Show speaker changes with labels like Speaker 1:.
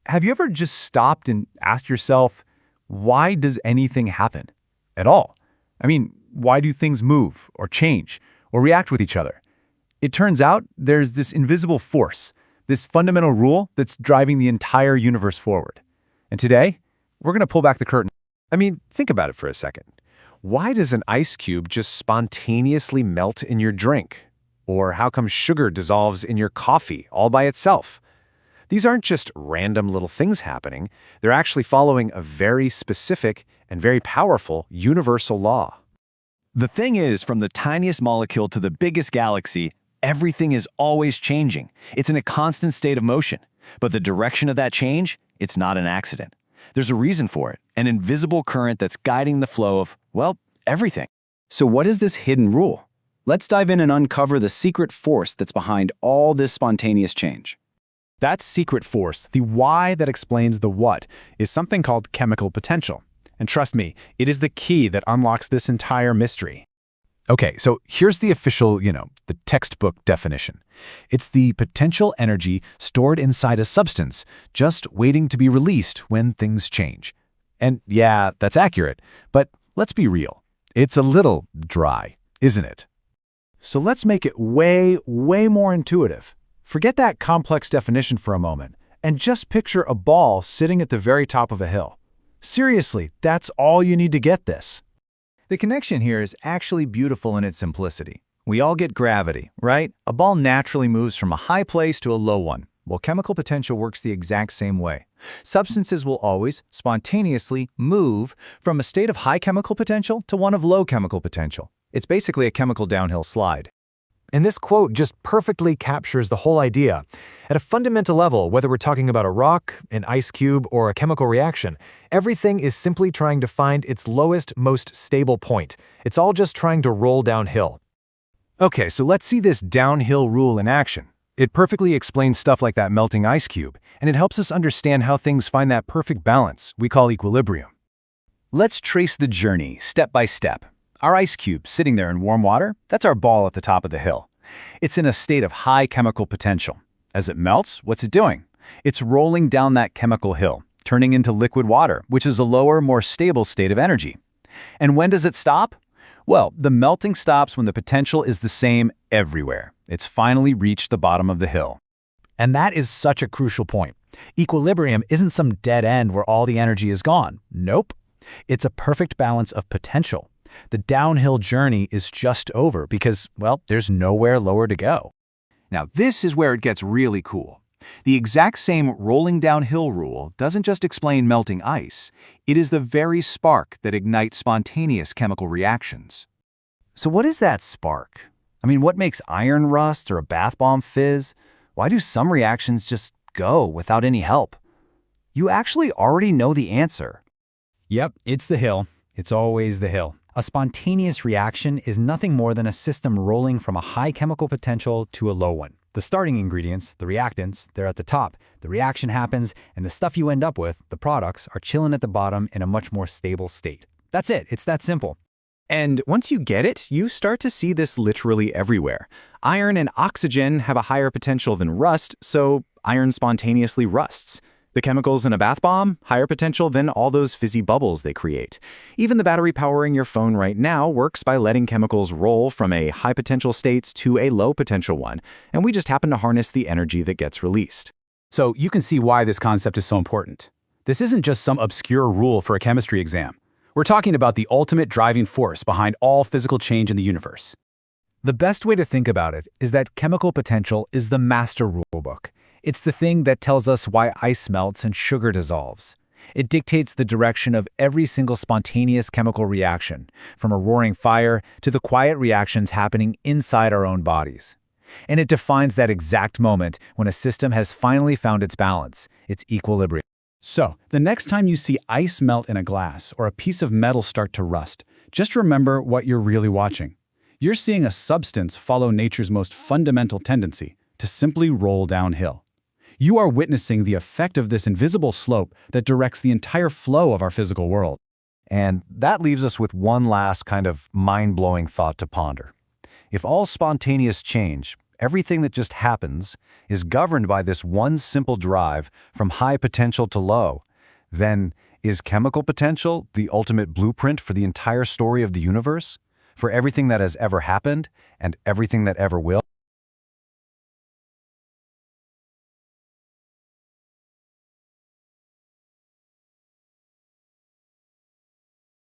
Speaker 1: have you ever just stopped and asked yourself, why does anything happen at all? I mean, why do things move or change or react with each other? It turns out there's this invisible force, this fundamental rule that's driving the entire universe forward. And today, we're going to pull back the curtain.
Speaker 2: I mean, think about it for a second. Why does an ice cube just spontaneously melt in your drink? Or how come sugar dissolves in your coffee all by itself? These aren't just random little things happening. They're actually following a very specific and very powerful universal law.
Speaker 3: The thing is, from the tiniest molecule to the biggest galaxy, everything is always changing. It's in a constant state of motion. But the direction of that change, it's not an accident. There's a reason for it, an invisible current that's guiding the flow of, well, everything.
Speaker 4: So what is this hidden rule? Let's dive in and uncover the secret force that's behind all this spontaneous change.
Speaker 1: That secret force, the why that explains the what, is something called chemical potential. And trust me, it is the key that unlocks this entire mystery. Okay, so here's the official, the textbook definition. It's the potential energy stored inside a substance, just waiting to be released when things change. And yeah, that's accurate, but let's be real. It's a little dry, isn't it? So let's make it way more intuitive. Forget that complex definition for a moment, and just picture a ball sitting at the very top of a hill. Seriously, that's all you need to get this.
Speaker 5: The connection here is actually beautiful in its simplicity. We all get gravity, right? A ball naturally moves from a high place to a low one. Well, chemical potential works the exact same way. Substances will always, spontaneously, move from a state of high chemical potential to one of low chemical potential. It's basically a chemical downhill slide.
Speaker 2: And this quote just perfectly captures the whole idea. At a fundamental level, whether we're talking about a rock, an ice cube, or a chemical reaction, everything is simply trying to find its lowest, most stable point. It's all just trying to roll downhill.
Speaker 1: Okay, so let's see this downhill rule in action. It perfectly explains stuff like that melting ice cube, and it helps us understand how things find that perfect balance we call equilibrium.
Speaker 4: Let's trace the journey step by step. Our ice cube sitting there in warm water, that's our ball at the top of the hill. It's in a state of high chemical potential. As it melts, what's it doing? It's rolling down that chemical hill, turning into liquid water, which is a lower, more stable state of energy. And when does it stop? Well, the melting stops when the potential is the same everywhere. It's finally reached the bottom of the hill.
Speaker 1: And that is such a crucial point. Equilibrium isn't some dead end where all the energy is gone. Nope. It's a perfect balance of potential. The downhill journey is just over because, well, there's nowhere lower to go.
Speaker 4: Now, this is where it gets really cool. The exact same rolling downhill rule doesn't just explain melting ice. It is the very spark that ignites spontaneous chemical reactions.
Speaker 5: So what is that spark? I mean, what makes iron rust or a bath bomb fizz? Why do some reactions just go without any help? You actually already know the answer.
Speaker 6: Yep, it's the hill. It's always the hill. A spontaneous reaction is nothing more than a system rolling from a high chemical potential to a low one. The starting ingredients, the reactants, they're at the top. The reaction happens, and the stuff you end up with, the products, are chilling at the bottom in a much more stable state. That's it. It's that simple.
Speaker 5: And once you get it, you start to see this literally everywhere. Iron and oxygen have a higher potential than rust, so iron spontaneously rusts. The chemicals in a bath bomb, higher potential than all those fizzy bubbles they create. Even the battery powering your phone right now works by letting chemicals roll from a high potential state to a low potential one, and we just happen to harness the energy that gets released.
Speaker 1: So you can see why this concept is so important. This isn't just some obscure rule for a chemistry exam. We're talking about the ultimate driving force behind all physical change in the universe. The best way to think about it is that chemical potential is the master rulebook. It's the thing that tells us why ice melts and sugar dissolves. It dictates the direction of every single spontaneous chemical reaction, from a roaring fire to the quiet reactions happening inside our own bodies. And it defines that exact moment when a system has finally found its balance, its equilibrium. So, the next time you see ice melt in a glass or a piece of metal start to rust, just remember what you're really watching. You're seeing a substance follow nature's most fundamental tendency, to simply roll downhill. You are witnessing the effect of this invisible slope that directs the entire flow of our physical world.
Speaker 2: And that leaves us with one last kind of mind-blowing thought to ponder. If all spontaneous change
Speaker 4: everything that just happens is governed by this one simple drive from high potential to low, then is chemical potential the ultimate blueprint for the entire story of the universe? For everything that has ever happened and everything that ever will?